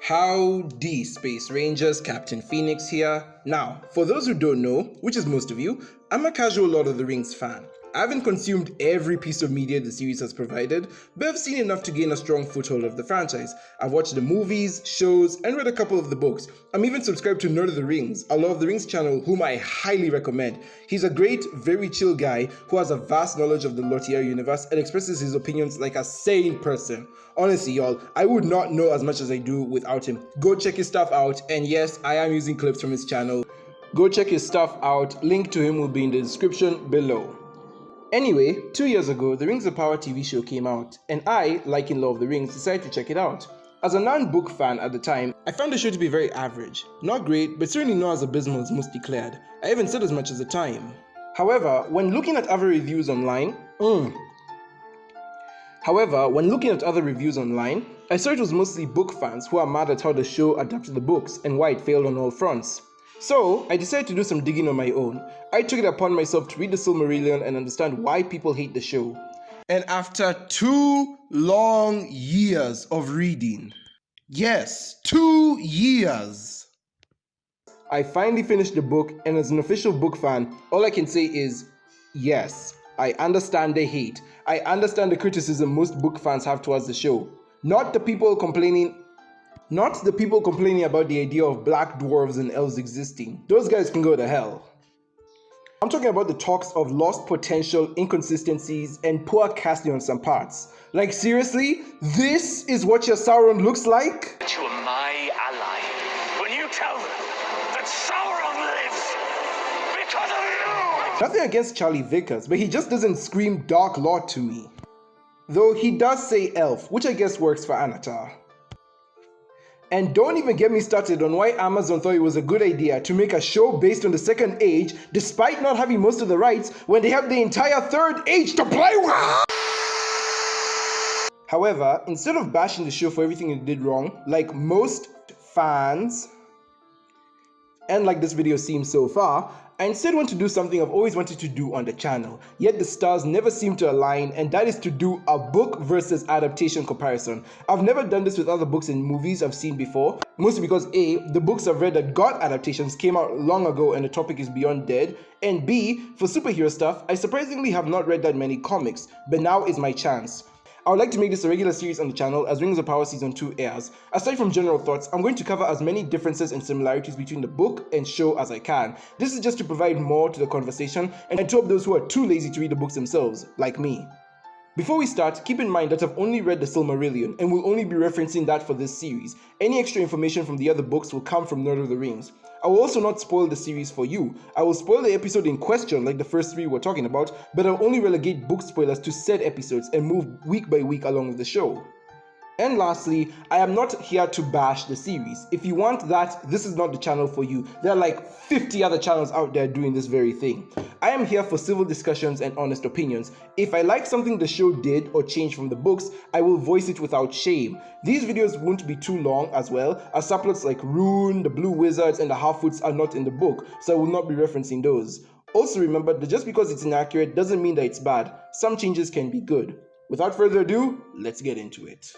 Howdy, Space Rangers, Captain Phoenix here. Now, for those who don't know, which is most of you, I'm a casual Lord of the Rings fan. I haven't consumed every piece of media the series has provided, but I've seen enough to gain a strong foothold of the franchise. I've watched the movies, shows, and read a couple of the books. I'm even subscribed to Nerd of the Rings, a Lord of the Rings channel whom I highly recommend. He's a great, very chill guy who has a vast knowledge of the Lothier universe and expresses his opinions like a sane person. Honestly, y'all, I would not know as much as I do without him. Go check his stuff out, and yes, I am using clips from his channel. Go check his stuff out, link to him will be in the description below. Anyway, 2 years ago, the Rings of Power TV show came out, and I, liking Lord of the Rings, decided to check it out. As a non-book fan at the time, I found the show to be very average. Not great, but certainly not as abysmal as most declared. I even said as much at the time. However, when looking at other reviews online, I saw it was mostly book fans who are mad at how the show adapted the books and why it failed on all fronts. So, I decided to do some digging on my own. I took it upon myself to read the Silmarillion and understand why people hate the show. And after 2 long years of reading, yes, 2 years, I finally finished the book, and as an official book fan, all I can say is, yes, I understand the hate. I understand the criticism most book fans have towards the show. Not the people complaining about the idea of black dwarves and elves existing. Those guys can go to hell. I'm talking about the talks of lost potential, inconsistencies, and poor casting on some parts. Like seriously, this is what your Sauron looks like? You are my ally. When you tell them that Sauron lives because of you! Nothing against Charlie Vickers, but he just doesn't scream Dark Lord to me. Though he does say elf, which I guess works for Anatar. And don't even get me started on why Amazon thought it was a good idea to make a show based on the Second Age despite not having most of the rights when they have the entire Third Age to play with! However, instead of bashing the show for everything it did wrong, like most fans, and like this video seems so far, I instead want to do something I've always wanted to do on the channel, yet the stars never seem to align, and that is to do a book versus adaptation comparison. I've never done this with other books and movies I've seen before, mostly because A, the books I've read that got adaptations came out long ago and the topic is beyond dead, and B, for superhero stuff, I surprisingly have not read that many comics, but now is my chance. I would like to make this a regular series on the channel as Rings of Power Season 2 airs. Aside from general thoughts, I'm going to cover as many differences and similarities between the book and show as I can. This is just to provide more to the conversation and to help those who are too lazy to read the books themselves, like me. Before we start, keep in mind that I've only read the Silmarillion and will only be referencing that for this series. Any extra information from the other books will come from Nerd of the Rings. I will also not spoil the series for you. I will spoil the episode in question like the first 3 we're talking about, but I'll only relegate book spoilers to said episodes and move week by week along with the show. And lastly, I am not here to bash the series. If you want that, this is not the channel for you. There are like 50 other channels out there doing this very thing. I am here for civil discussions and honest opinions. If I like something the show did or changed from the books, I will voice it without shame. These videos won't be too long as well, as subplots like Rune, the Blue Wizards, and the Half-Woods are not in the book, so I will not be referencing those. Also remember that just because it's inaccurate doesn't mean that it's bad. Some changes can be good. Without further ado, let's get into it.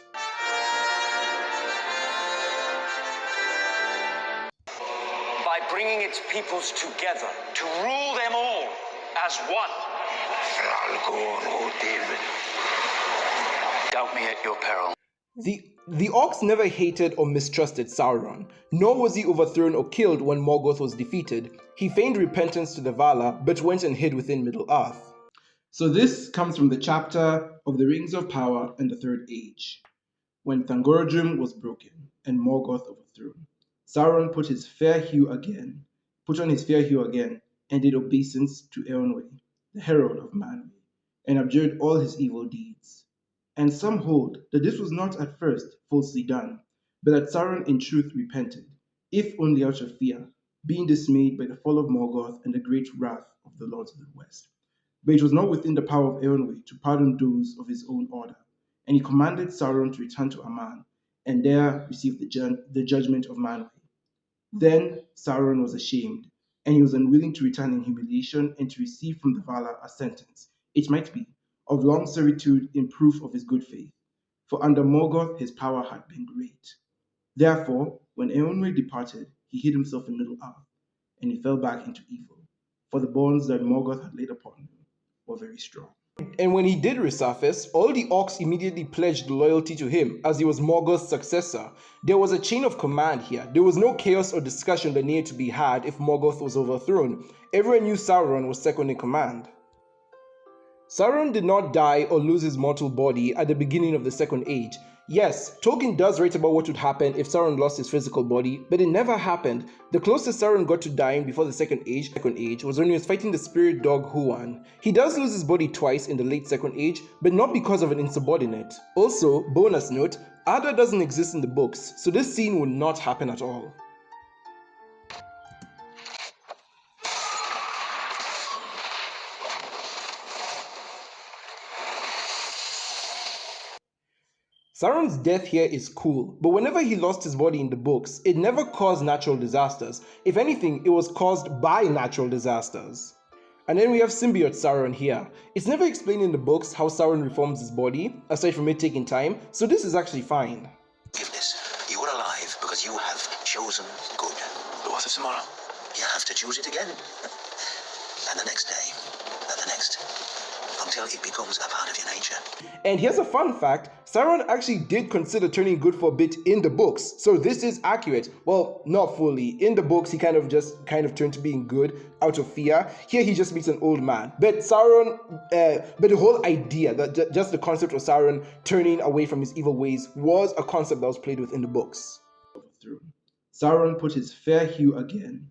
Bringing its peoples together to rule them all as one. Doubt me at your peril. The orcs never hated or mistrusted Sauron, nor was he overthrown or killed when Morgoth was defeated. He feigned repentance to the Valar, but went and hid within Middle-earth. So this comes from the chapter of the Rings of Power and the Third Age, when Thangorodrim was broken and Morgoth overthrown. Sauron put on his fair hue again, and did obeisance to Eowyn, the herald of Manwë, and abjured all his evil deeds. And some hold that this was not at first falsely done, but that Sauron in truth repented, if only out of fear, being dismayed by the fall of Morgoth and the great wrath of the lords of the West. But it was not within the power of Eowyn to pardon those of his own order, and he commanded Sauron to return to Aman, and there receive the judgment of Manwë. Then Sauron was ashamed, and he was unwilling to return in humiliation and to receive from the Valar a sentence, it might be, of long servitude in proof of his good faith. For under Morgoth his power had been great. Therefore, when Eonwë departed, he hid himself in Middle-earth, and he fell back into evil, for the bonds that Morgoth had laid upon him were very strong. And when he did resurface, all the orcs immediately pledged loyalty to him as he was Morgoth's successor. There was a chain of command here. There was no chaos or discussion that needed to be had if Morgoth was overthrown. Everyone knew Sauron was second in command. Sauron did not die or lose his mortal body at the beginning of the Second Age. Yes, Tolkien does write about what would happen if Sauron lost his physical body, but it never happened. The closest Sauron got to dying before the Second Age was when he was fighting the spirit dog Huan. He does lose his body twice in the late Second Age, but not because of an insubordinate. Also, bonus note, Ada doesn't exist in the books, so this scene would not happen at all. Sauron's death here is cool, but whenever he lost his body in the books, it never caused natural disasters. If anything, it was caused by natural disasters. And then we have symbiote Sauron here. It's never explained in the books how Sauron reforms his body, aside from it taking time, so this is actually fine. Forgiveness. You are alive because you have chosen good. But what of tomorrow? You have to choose it again. And the next day. And the next. Until it becomes a part of your nature. And here's a fun fact, Sauron actually did consider turning good for a bit in the books, so this is accurate. Well, not fully. In the books, he kind of turned to being good out of fear. Here, he just meets an old man. But Sauron, but the whole idea, that just the concept of Sauron turning away from his evil ways was a concept that was played with in the books. Sauron put on his fair hue again,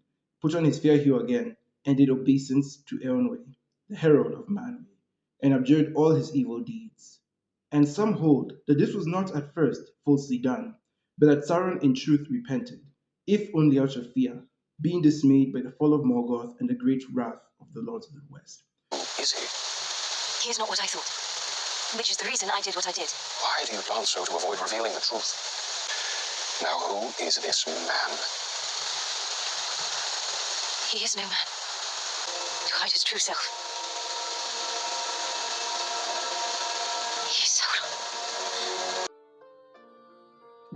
and did obeisance to Eonwë, the herald of Manwë, and abjured all his evil deeds. And some hold that this was not at first falsely done, but that Sauron in truth repented, if only out of fear, being dismayed by the fall of Morgoth and the great wrath of the Lords of the West. Is he? He is not what I thought, which is the reason I did what I did. Why do you plan so to avoid revealing the truth? Now, who is this man? He is no man. To hide his true self. He is Sauron.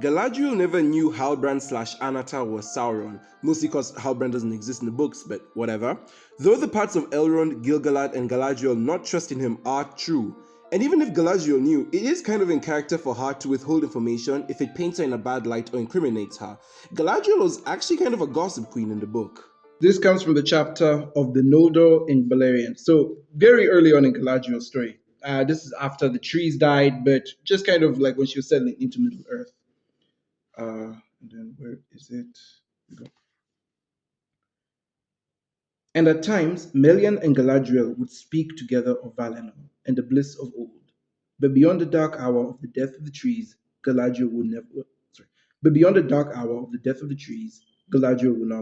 Galadriel never knew Halbrand/Anatar was Sauron, mostly because Halbrand doesn't exist in the books, but whatever. Though the parts of Elrond, Gil-galad, and Galadriel not trusting him are true, and even if Galadriel knew, it is kind of in character for her to withhold information if it paints her in a bad light or incriminates her. Galadriel was actually kind of a gossip queen in the book. This comes from the chapter of the Noldor in Beleriand, so very early on in Galadriel's story. This is after the trees died, but just kind of like when she was settling into Middle-earth. And then where is it? Here we go. And at times, Melian and Galadriel would speak together of Valinor and the bliss of old. But beyond the dark hour of the death of the trees, Galadriel would not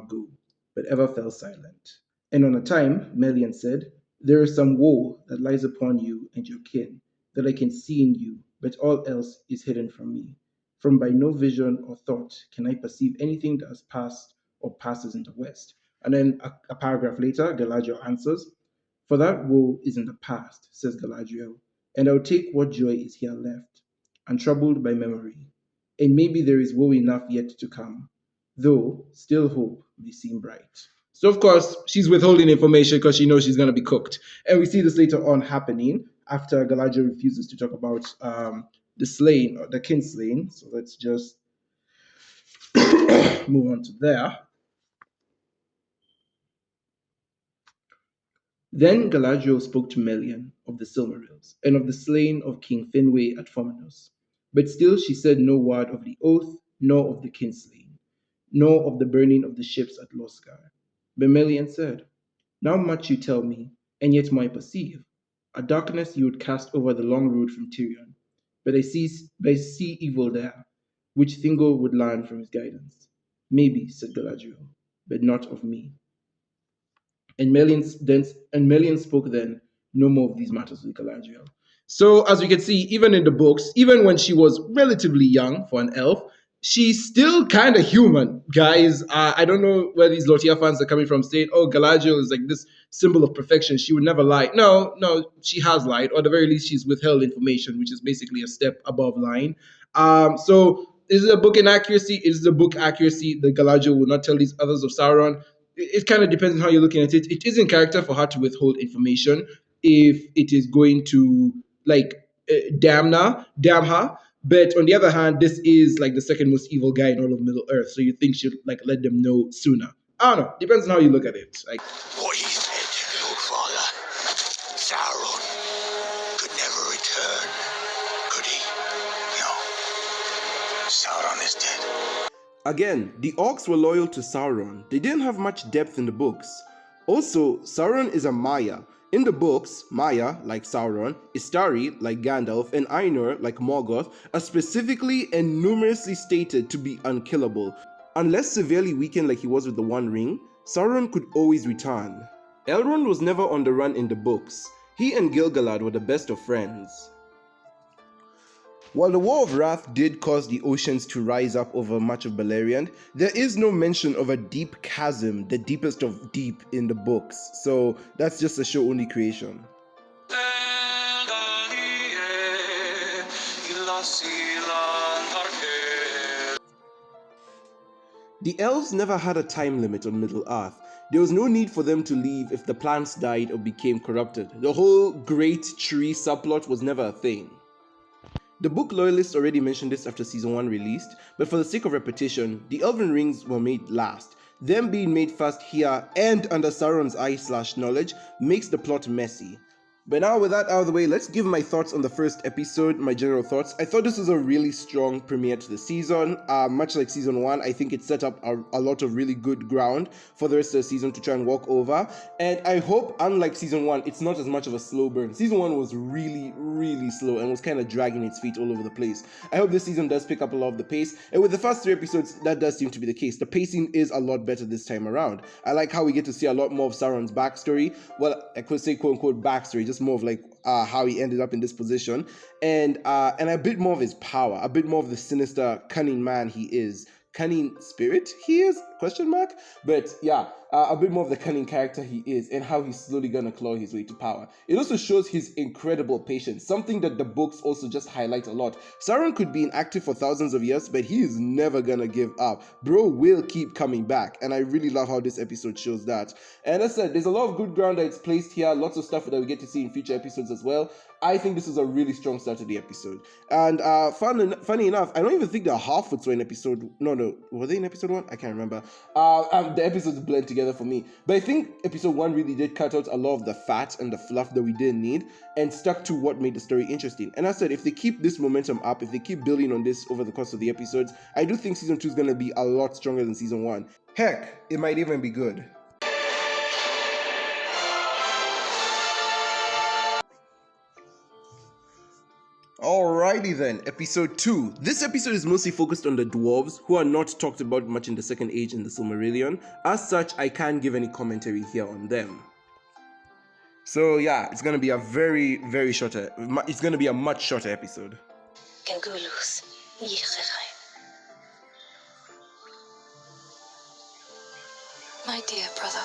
go, but ever fell silent. And on a time, Melian said, "There is some woe that lies upon you and your kin, that I can see in you, but all else is hidden from me. From by no vision or thought can I perceive anything that has passed or passes in the west." And then a paragraph later, Galadriel answers, "For that woe is in the past," says Galadriel, "and I'll take what joy is here left, untroubled by memory. And maybe there is woe enough yet to come, though still hope may seem bright." So of course, she's withholding information because she knows she's going to be cooked. And we see this later on happening after Galadriel refuses to talk about the slaying, or the kin slaying. So let's just move on to there. Then Galadriel spoke to Melian of the Silmarils, and of the slaying of King Finwë at Fominus. But still she said no word of the oath, nor of the kinslaying, nor of the burning of the ships at Losgar. But Melian said, "Now much you tell me, and yet more I perceive. A darkness you would cast over the long road from Tirion, but I see evil there, which Thingol would learn from his guidance. Maybe," said Galadriel, "but not of me." And Melian spoke then no more of these matters with Galadriel. So as we can see, even in the books, even when she was relatively young for an elf, she's still kind of human, guys. I don't know where these Lotia fans are coming from, saying, "Oh, Galadriel is like this symbol of perfection. She would never lie." No, she has lied, or at the very least, she's withheld information, which is basically a step above lying. So Is it a book inaccuracy? Is the book accuracy that Galadriel will not tell these others of Sauron? It kind of depends on how you're looking at it. It is in character for her to withhold information if it is going to like damn her. But on the other hand, this is like the second most evil guy in all of Middle Earth, so you think she'll like let them know sooner. I don't know. Depends on how you look at it. Like, What he said, Lord Father, Sauron could never return, could he? No. Sauron is dead. again, the orcs were loyal to Sauron. They didn't have much depth in the books. Also, Sauron is a Maya. In the books, Maya, like Sauron, Istari, like Gandalf, and Ainur, like Morgoth, are specifically and numerously stated to be unkillable. Unless severely weakened like he was with the One Ring, Sauron could always return. Elrond was never on the run in the books. He and Gil-galad were the best of friends. While the War of Wrath did cause the oceans to rise up over much of Beleriand, there is no mention of a deep chasm, the deepest of deep, in the books, so that's just a show-only creation. The elves never had a time limit on Middle-earth. There was no need for them to leave if the plants died or became corrupted. The whole Great Tree subplot was never a thing. The book loyalists already mentioned this after Season 1 released, but for the sake of repetition, the Elven Rings were made last. Them being made first here and under Sauron's eye/knowledge makes the plot messy. But now with that out of the way, let's give my thoughts on the first episode, my general thoughts. I thought this was a really strong premiere to the season. Much like Season 1, I think it set up a lot of really good ground for the rest of the season to try and walk over. And I hope, unlike Season 1, it's not as much of a slow burn. Season 1 was really, really slow and was kind of dragging its feet all over the place. I hope this season does pick up a lot of the pace. And with the first 3 episodes, that does seem to be the case. The pacing is a lot better this time around. I like how we get to see a lot more of Sauron's backstory. Well, I could say quote-unquote backstory, just more of like how he ended up in this position, and a bit more of his power, a bit more of the sinister, cunning man he is. Cunning spirit he is? Question mark? But yeah, a bit more of the cunning character he is and how he's slowly gonna claw his way to power. It also shows his incredible patience, something that the books also just highlight a lot. Sauron could be inactive for thousands of years, but he is never gonna give up. Bro will keep coming back, and I really love how this episode shows that. And as I said, there's a lot of good ground that's placed here, lots of stuff that we get to see in future episodes as well. I think this is a really strong start to the episode. And funny enough, I don't even think the Harfoots were in episode... No, were they in episode 1? I can't remember. The episodes blend together for me. But I think episode 1 really did cut out a lot of the fat and the fluff that we didn't need and stuck to what made the story interesting. And as I said, if they keep this momentum up, if they keep building on this over the course of the episodes, I do think Season 2 is going to be a lot stronger than Season 1. Heck, it might even be good. Alrighty then, episode 2. This episode is mostly focused on the dwarves, who are not talked about much in the Second Age in the Silmarillion. As such, I can't give any commentary here on them. So yeah, it's gonna be a very, very shorter, it's gonna be a much shorter episode. My dear brother.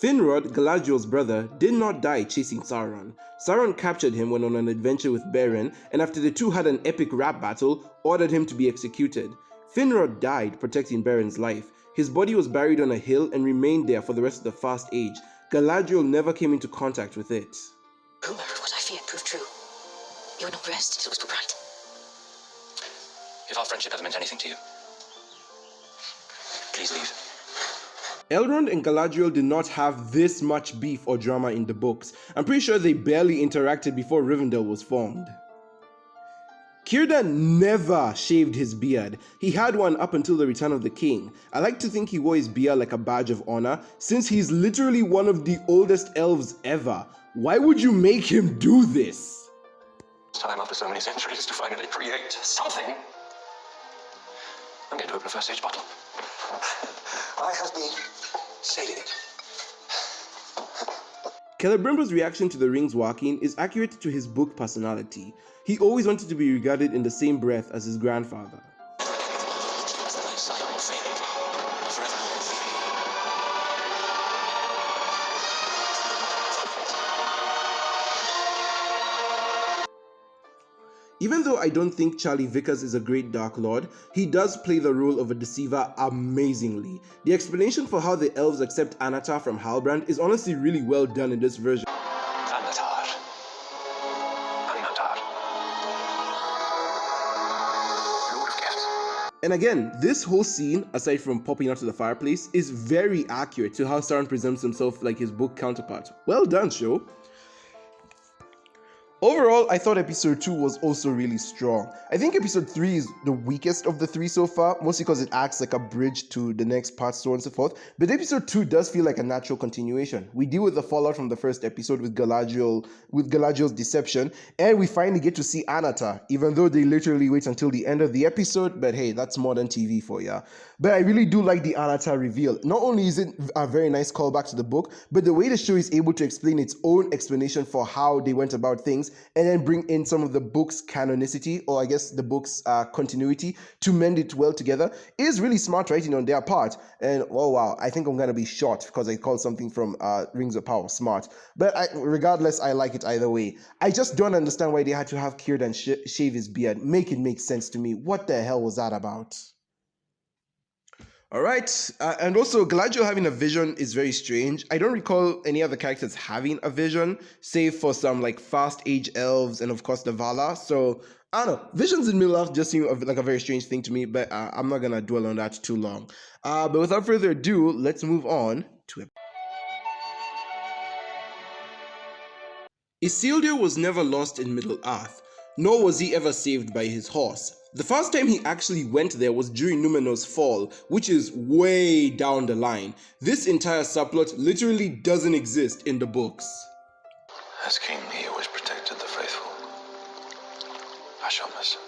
Finrod, Galadriel's brother, did not die chasing Sauron. Sauron captured him when on an adventure with Beren, and after the two had an epic rap battle, ordered him to be executed. Finrod died protecting Beren's life. His body was buried on a hill and remained there for the rest of the First Age. Galadriel never came into contact with it. Rumor of what I feared proved true. You would not rest till it was put right. If our friendship ever meant anything to you, please leave. Elrond and Galadriel did not have this much beef or drama in the books. I'm pretty sure they barely interacted before Rivendell was formed. Círdan never shaved his beard. He had one up until the return of the king. I like to think he wore his beard like a badge of honor, since he's literally one of the oldest elves ever. Why would you make him do this? It's time after so many centuries to finally create something. I'm going to open a first stage bottle. I have been saving it. Celebrimbor's reaction to the rings walking is accurate to his book personality. He always wanted to be regarded in the same breath as his grandfather. Even though I don't think Charlie Vickers is a great Dark Lord, he does play the role of a deceiver amazingly. The explanation for how the elves accept Anatar from Halbrand is honestly really well done in this version. Anatar. Anatar. Lord of Chaos. And again, this whole scene, aside from popping out of the fireplace, is very accurate to how Sauron presents himself like his book counterpart. Well done, show. Overall, I thought episode 2 was also really strong. I think episode 3 is the weakest of the 3 so far, mostly because it acts like a bridge to the next part, so on and so forth. But episode 2 does feel like a natural continuation. We deal with the fallout from the first episode with Galadriel's deception, and we finally get to see Anatar, even though they literally wait until the end of the episode, but hey, that's modern TV for ya. But I really do like the Anatar reveal. Not only is it a very nice callback to the book, but the way the show is able to explain its own explanation for how they went about things, and then bring in some of the book's canonicity, or I guess the book's continuity, to mend it well together, is really smart writing on their part. And oh wow, I think I'm gonna be short because I called something from Rings of Power smart. But regardless, I like it either way. I just don't understand why they had to have Círdan shave his beard. Make it make sense to me. What the hell was that about? All right, and also Galadriel having a vision is very strange. I don't recall any other characters having a vision, save for some like fast age elves and of course the Valar. So I don't know, visions in Middle-earth just seem like a very strange thing to me, but I'm not gonna dwell on that too long. But without further ado, let's move on to it. Isildur was never lost in Middle-earth, nor was he ever saved by his horse. The first time he actually went there was during Númenor's fall, which is way down the line. This entire subplot literally doesn't exist in the books. As king, he always protected the faithful. I shall miss him.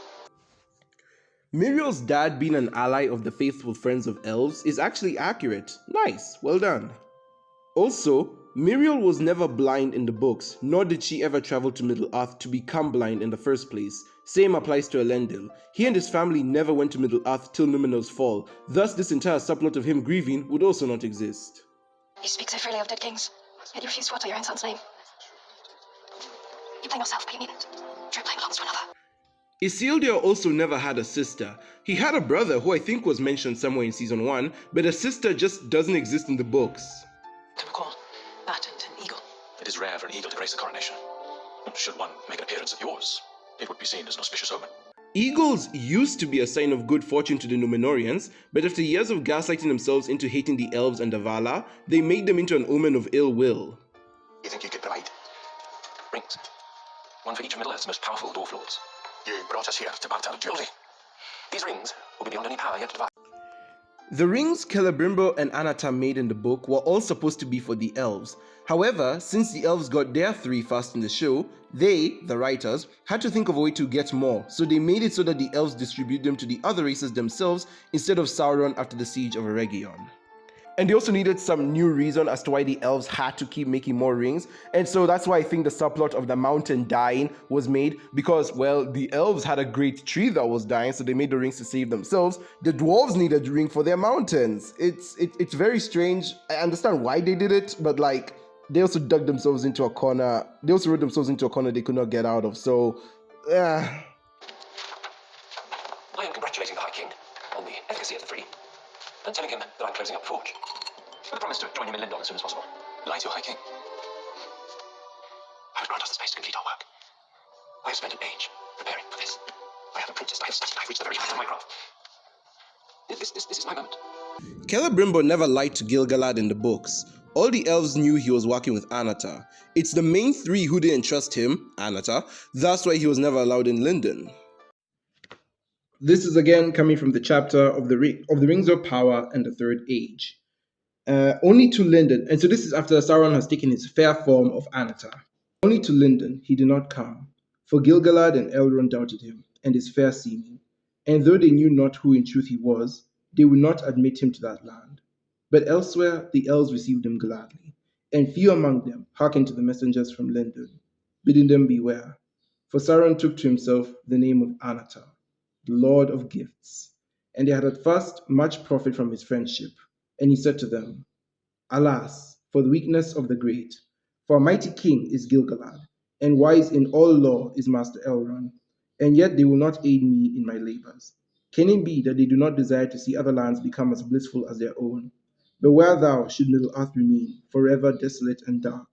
Miriel's dad being an ally of the faithful friends of elves is actually accurate. Nice, well done. Also, Miriel was never blind in the books, nor did she ever travel to Middle-earth to become blind in the first place. Same applies to Elendil. He and his family never went to Middle-earth till Númenor's fall, thus this entire subplot of him grieving would also not exist. You speak so freely of dead kings, yet you refuse to utter your own son's name. You blame yourself, but you needn't. True blame belongs to another. Isildur also never had a sister. He had a brother who I think was mentioned somewhere in season 1, but a sister just doesn't exist in the books. To recall, bat and an eagle. It is rare for an eagle to grace a coronation. Should one make an appearance at yours, it would be seen as an auspicious omen. Eagles used to be a sign of good fortune to the Númenóreans, but after years of gaslighting themselves into hating the elves and the Valar, they made them into an omen of ill will. You think you could provide rings? One for each of Middle-earth's most powerful dwarf lords. You brought us here to battle duly. These rings will be beyond any power yet to devise. The rings Celebrimbor and Anatar made in the book were all supposed to be for the elves. However, since the elves got their 3 first in the show, they, the writers, had to think of a way to get more, so they made it so that the elves distribute them to the other races themselves instead of Sauron after the siege of Eregion. And they also needed some new reason as to why the elves had to keep making more rings. And so that's why I think the subplot of the mountain dying was made, because, well, the elves had a great tree that was dying, so they made the rings to save themselves. The dwarves needed a ring for their mountains. It's very strange. I understand why they did it, but like, they also dug themselves into a corner. They also wrote themselves into a corner they could not get out of. So, I am congratulating the High King on the efficacy of the 3, and telling him that I'm closing up the forge, with a promise to join him in Lindon as soon as possible. Lies your High King. I would grant us the space to complete our work. I have spent an age preparing for this. I have apprenticed, I have studied, I have reached the very height of my craft. This is my moment. Celebrimbor never lied to Gil-galad in the books. All the elves knew he was working with Anatar. It's the main 3 who didn't trust him, Anatar, that's why he was never allowed in Lindon. This is again coming from the chapter of the Rings of Power and the Third Age. Only to Lindon, and so this is after Sauron has taken his fair form of Anatar. Only to Lindon he did not come, for Gil-galad and Elrond doubted him, and his fair seeming. And though they knew not who in truth he was, they would not admit him to that land. But elsewhere the elves received him gladly, and few among them hearkened to the messengers from Lindon, bidding them beware. For Sauron took to himself the name of Anatar, the Lord of Gifts, and they had at first much profit from his friendship. And he said to them, Alas, for the weakness of the great, for a mighty king is Gil-galad, and wise in all law is Master Elrond, and yet they will not aid me in my labors. Can it be that they do not desire to see other lands become as blissful as their own? But where thou should Middle Earth remain, forever desolate and dark,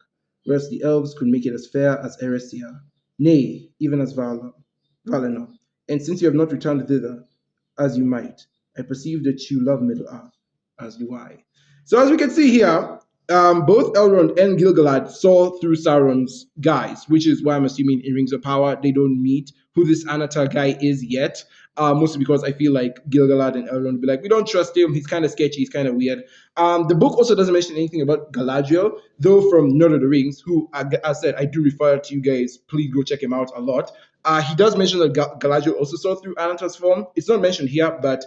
whereas the elves could make it as fair as Eresia, nay, even as Valinor. And since you have not returned thither, as you might, I perceive that you love Middle Earth, as do I. So as we can see here, both Elrond and Gilgalad saw through Sauron's guys, which is why I'm assuming in Rings of Power they don't meet who this Anatar guy is yet. Mostly because I feel like Gilgalad and Elrond will be like, we don't trust him. He's kind of sketchy. He's kind of weird. The book also doesn't mention anything about Galadriel, though from Lord of the Rings, who I said I do refer to you guys. Please go check him out a lot. He does mention that Galadriel also saw through Anatar's form. It's not mentioned here, but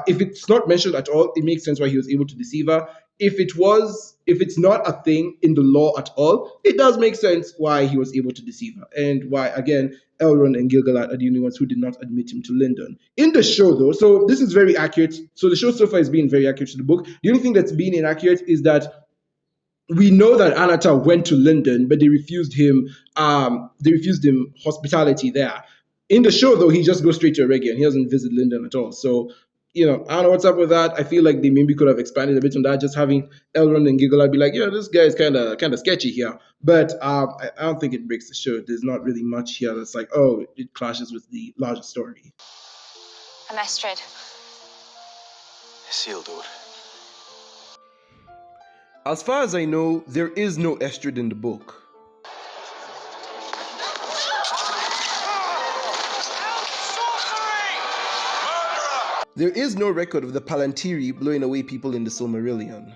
if it's not mentioned at all, it makes sense why he was able to deceive her. If it's not a thing in the law at all, it does make sense why he was able to deceive her, and why, again, Elrond and Gilgalad are the only ones who did not admit him to Lindon. In the show, though, so this is very accurate. So the show so far is being very accurate to the book. The only thing that's being inaccurate is that we know that Anatar went to Lindon, but they refused him. They refused him hospitality there. In the show, though, he just goes straight to Eregion. He doesn't visit Lindon at all. So, I don't know what's up with that. I feel like they maybe could have expanded a bit on that, just having Elrond and Gilgalad be like, this guy is kind of sketchy here. But I don't think it breaks the show. There's not really much here that's like, oh, it clashes with the larger story. I'm Astrid. Isildur. As far as I know, there is no Estrid in the book. There is no record of the Palantiri blowing away people in the Silmarillion.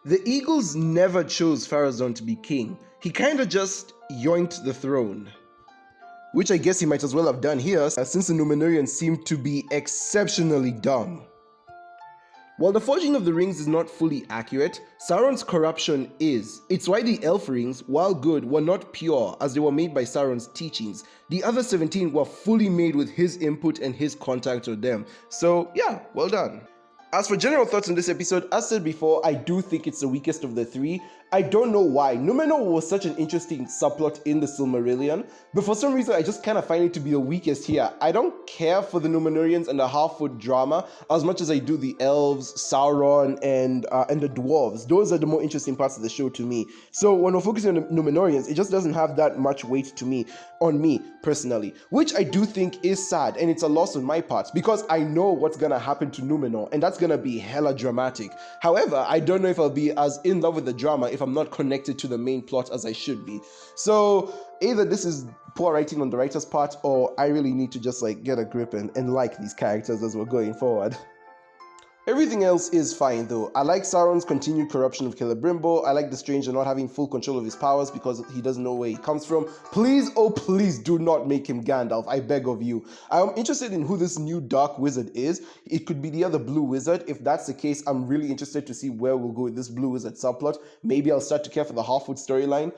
The Eagles never chose Pharazôn to be king. He kinda just yoinked the throne. Which I guess he might as well have done here, since the Númenóreans seem to be exceptionally dumb. While the Forging of the Rings is not fully accurate, Sauron's corruption is. It's why the Elf Rings, while good, were not pure as they were made by Sauron's teachings. The other 17 were fully made with his input and his contact with them. So yeah, well done. As for general thoughts on this episode, as said before, I do think it's the weakest of the three. I don't know why. Númenor was such an interesting subplot in the Silmarillion, but for some reason I just kind of find it to be the weakest here. I don't care for the Númenóreans and the Half-Foot drama as much as I do the elves, Sauron, and the dwarves. Those are the more interesting parts of the show to me. So when we're focusing on the Númenóreans, it just doesn't have that much weight to me, on me personally, which I do think is sad, and it's a loss on my part because I know what's gonna happen to Númenor, and that's gonna be hella dramatic. However, I don't know if I'll be as in love with the drama if I'm not connected to the main plot as I should be. So either this is poor writing on the writer's part, or I really need to just get a grip and like these characters as we're going forward. Everything else is fine though. I like Sauron's continued corruption of Celebrimbor. I like the Stranger not having full control of his powers because he doesn't know where he comes from. Please, oh please, do not make him Gandalf, I beg of you. I'm interested in who this new dark wizard is. It could be the other blue wizard. If that's the case, I'm really interested to see where we'll go with this blue wizard subplot. Maybe I'll start to care for the Half-Foot storyline.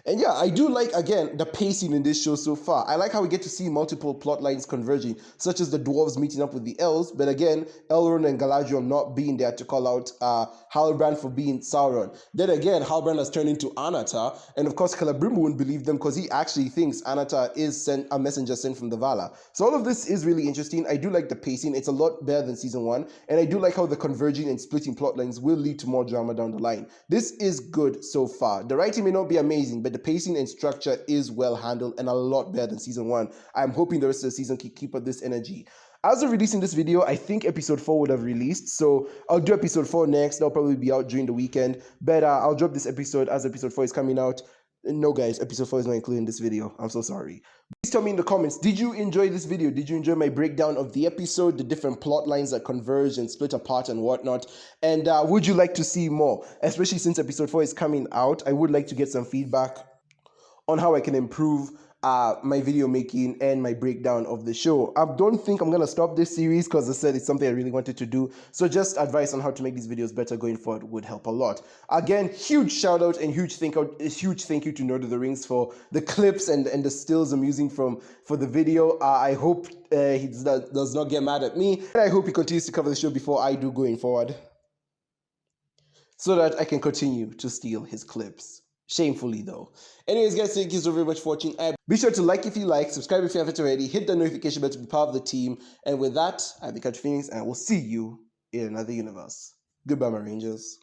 And yeah, I do like, again, the pacing in this show so far. I like how we get to see multiple plot lines converging, such as the dwarves meeting up with the elves, but again, Elrond and Galadriel not being there to call out Halbrand for being Sauron. Then again, Halbrand has turned into Anatar, and of course, Celebrimbor wouldn't believe them because he actually thinks Anatar is a messenger sent from the Valar. So all of this is really interesting. I do like the pacing. It's a lot better than season 1, and I do like how the converging and splitting plot lines will lead to more drama down the line. This is good so far. The writing may not be amazing, but the pacing and structure is well handled and a lot better than season 1. I'm hoping the rest of the season can keep up this energy. As of releasing this video, I think episode 4 would have released, so I'll do episode 4 next. That'll probably be out during the weekend, but I'll drop this episode as episode 4 is coming out. No guys, episode 4 is not included in this video. I'm so sorry. Please tell me in the comments, did you enjoy this video? Did you enjoy my breakdown of the episode, the different plot lines that converge and split apart and whatnot? And would you like to see more? Especially since episode 4 is coming out, I would like to get some feedback on how I can improve my video making and my breakdown of the show. I don't think I'm going to stop this series because I said it's something I really wanted to do. So just advice on how to make these videos better going forward would help a lot. Again, huge shout out and huge thank you to Lord of the Rings for the clips and the stills I'm using for the video. I hope he does not get mad at me. And I hope he continues to cover the show before I do going forward. so that I can continue to steal his clips. Shamefully though. Anyways guys, thank you so very much for watching. Be sure to like if you like, subscribe if you haven't already, hit the notification bell to be part of the team. And with that, I've been Captain Phoenix and I will see you in another universe. Goodbye my Rangers.